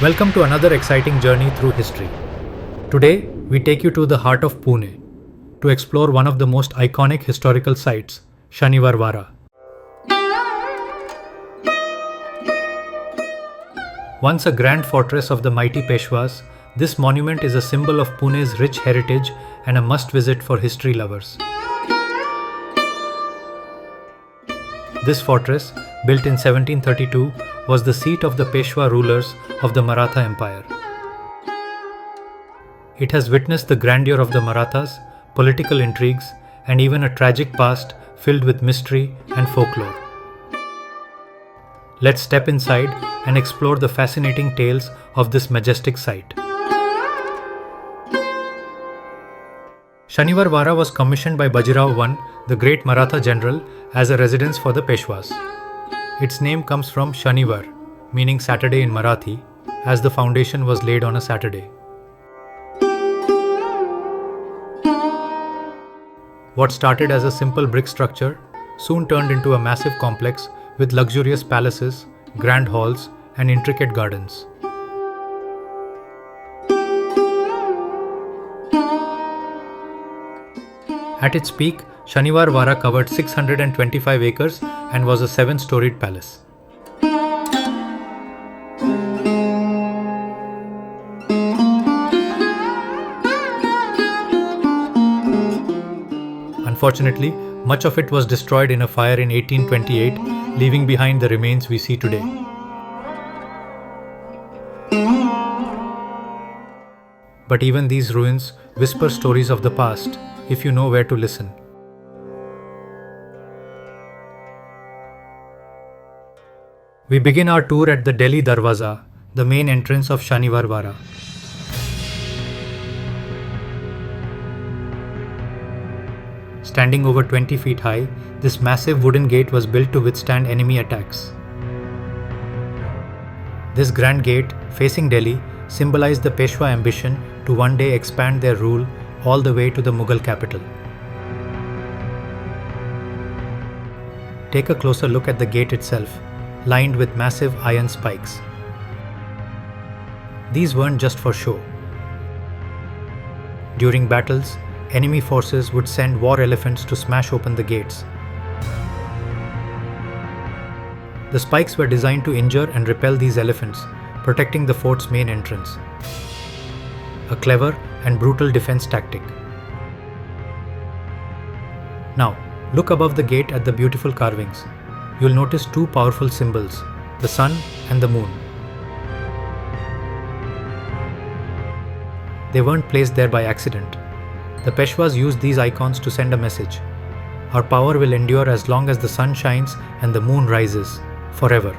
Welcome to another exciting journey through history. Today, we take you to the heart of Pune to explore one of the most iconic historical sites, Shaniwar Wada. Once a grand fortress of the mighty Peshwas, this monument is a symbol of Pune's rich heritage and a must-visit for history lovers. This fortress, built in 1732, was the seat of the Peshwa rulers of the Maratha Empire. It has witnessed the grandeur of the Marathas, political intrigues, and even a tragic past filled with mystery and folklore. Let's step inside and explore the fascinating tales of this majestic site. Shaniwar Wada was commissioned by Bajirao I, the great Maratha general, as a residence for the Peshwas. Its name comes from Shaniwar, meaning Saturday in Marathi, as the foundation was laid on a Saturday. What started as a simple brick structure soon turned into a massive complex with luxurious palaces, grand halls, and intricate gardens. At its peak, Shaniwar Wada covered 625 acres and was a 7-storied palace. Unfortunately, much of it was destroyed in a fire in 1828, leaving behind the remains we see today. But even these ruins whisper stories of the past, if you know where to listen. We begin our tour at the Delhi Darwaza, the main entrance of Shaniwar Wada. Standing over 20 feet high, this massive wooden gate was built to withstand enemy attacks. This grand gate, facing Delhi, symbolized the Peshwa ambition to one day expand their rule all the way to the Mughal capital. Take a closer look at the gate itself, lined with massive iron spikes. These weren't just for show. During battles, enemy forces would send war elephants to smash open the gates. The spikes were designed to injure and repel these elephants, protecting the fort's main entrance. A clever and brutal defense tactic. Now, look above the gate at the beautiful carvings. You'll notice two powerful symbols, the sun and the moon. They weren't placed there by accident. The Peshwas used these icons to send a message. Our power will endure as long as the sun shines and the moon rises, forever.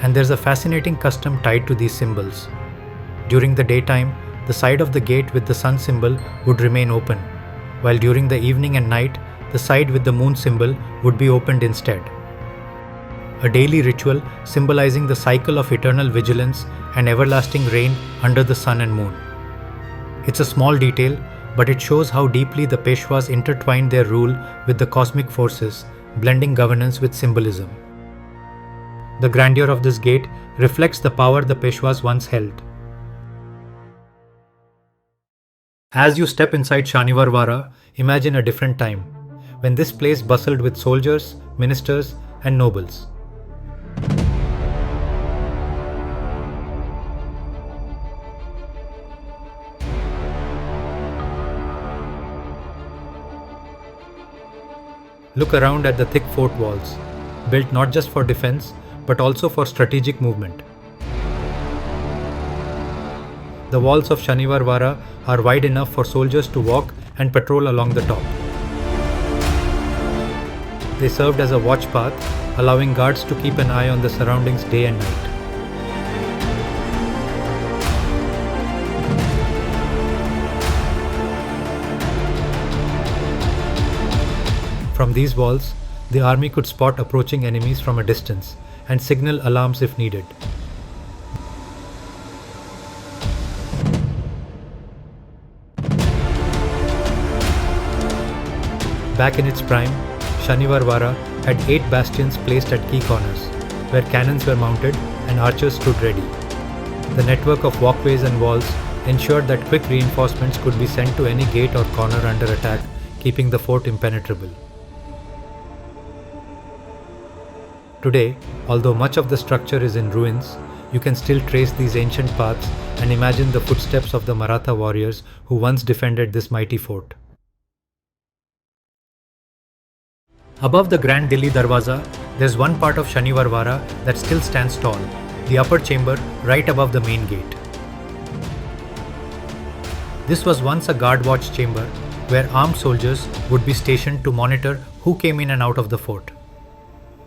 And there's a fascinating custom tied to these symbols. During the daytime, the side of the gate with the sun symbol would remain open, while during the evening and night, the side with the moon symbol would be opened instead. A daily ritual symbolizing the cycle of eternal vigilance and everlasting reign under the sun and moon. It's a small detail, but it shows how deeply the Peshwas intertwined their rule with the cosmic forces, blending governance with symbolism. The grandeur of this gate reflects the power the Peshwas once held. As you step inside Shaniwar Wada, imagine a different time, when this place bustled with soldiers, ministers, and nobles. Look around at the thick fort walls, built not just for defense, but also for strategic movement. The walls of Shaniwar Wada are wide enough for soldiers to walk and patrol along the top. They served as a watch path, allowing guards to keep an eye on the surroundings day and night. From these walls, the army could spot approaching enemies from a distance and signal alarms if needed. Back in its prime, Shaniwar Wada had 8 bastions placed at key corners, where cannons were mounted and archers stood ready. The network of walkways and walls ensured that quick reinforcements could be sent to any gate or corner under attack, keeping the fort impenetrable. Today, although much of the structure is in ruins, you can still trace these ancient paths and imagine the footsteps of the Maratha warriors who once defended this mighty fort. Above the Grand Delhi Darwaza, there's one part of Shaniwar Wada that still stands tall, the upper chamber right above the main gate. This was once a guard watch chamber where armed soldiers would be stationed to monitor who came in and out of the fort.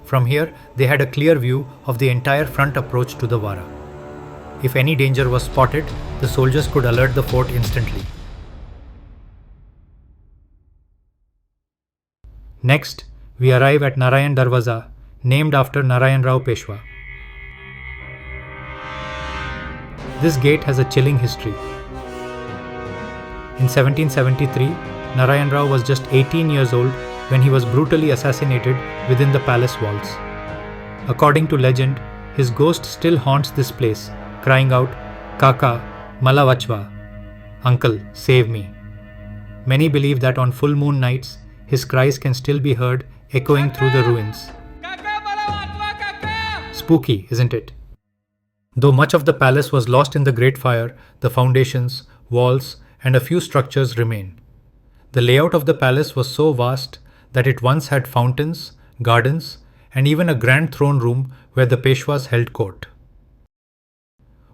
From here, they had a clear view of the entire front approach to the Wada. If any danger was spotted, the soldiers could alert the fort instantly. Next, we arrive at Narayan Darwaza, named after Narayanrao Peshwa. This gate has a chilling history. In 1773, Narayanrao was just 18 years old when he was brutally assassinated within the palace walls. According to legend, his ghost still haunts this place, crying out, "Kaka, Malavachva," "Uncle, save me." Many believe that on full moon nights, his cries can still be heard echoing through the ruins. Spooky, isn't it? Though much of the palace was lost in the Great Fire, the foundations, walls, and a few structures remain. The layout of the palace was so vast that it once had fountains, gardens, and even a grand throne room where the Peshwas held court.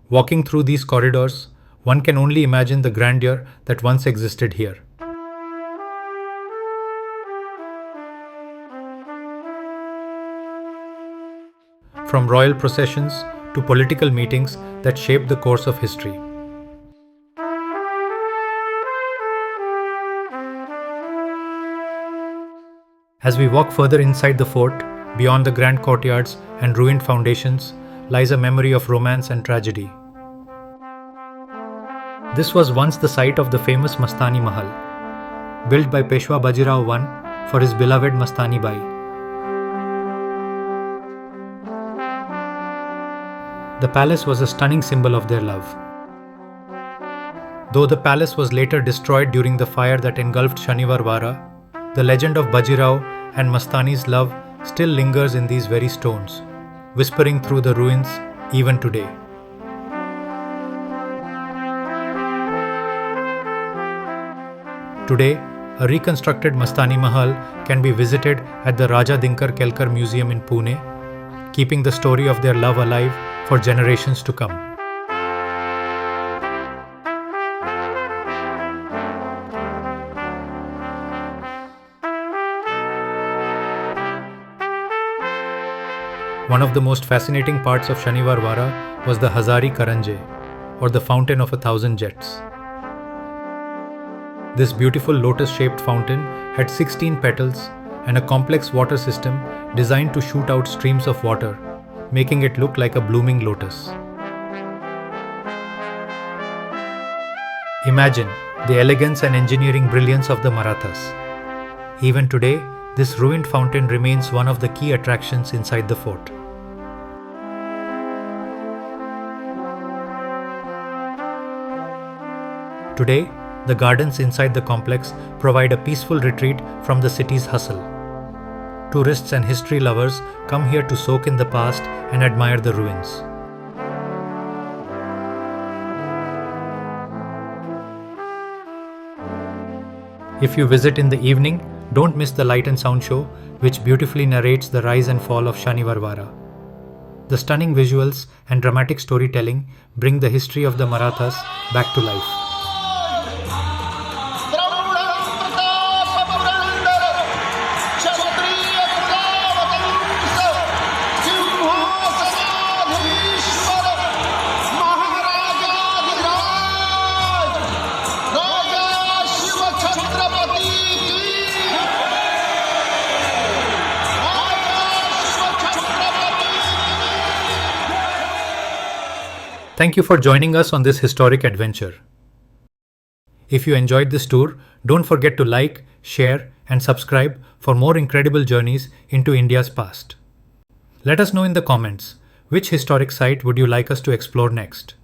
Walking through these corridors, one can only imagine the grandeur that once existed here. From royal processions to political meetings that shaped the course of history. As we walk further inside the fort, beyond the grand courtyards and ruined foundations, lies a memory of romance and tragedy. This was once the site of the famous Mastani Mahal, built by Peshwa Bajirao I for his beloved Mastani Bai. The palace was a stunning symbol of their love. Though the palace was later destroyed during the fire that engulfed Shaniwar Wada, the legend of Bajirao and Mastani's love still lingers in these very stones, whispering through the ruins even today. Today, a reconstructed Mastani Mahal can be visited at the Raja Dinkar Kelkar Museum in Pune, keeping the story of their love alive for generations to come. One of the most fascinating parts of Shaniwar Wada was the Hazari Karanje, or the Fountain of 1,000 Jets. This beautiful lotus-shaped fountain had 16 petals and a complex water system designed to shoot out streams of water, making it look like a blooming lotus. Imagine the elegance and engineering brilliance of the Marathas. Even today, this ruined fountain remains one of the key attractions inside the fort. Today, the gardens inside the complex provide a peaceful retreat from the city's hustle. Tourists and history lovers come here to soak in the past and admire the ruins. If you visit in the evening, don't miss the light and sound show, which beautifully narrates the rise and fall of Shaniwar Wada. The stunning visuals and dramatic storytelling bring the history of the Marathas back to life. Thank you for joining us on this historic adventure. If you enjoyed this tour, don't forget to like, share, and subscribe for more incredible journeys into India's past. Let us know in the comments, which historic site would you like us to explore next?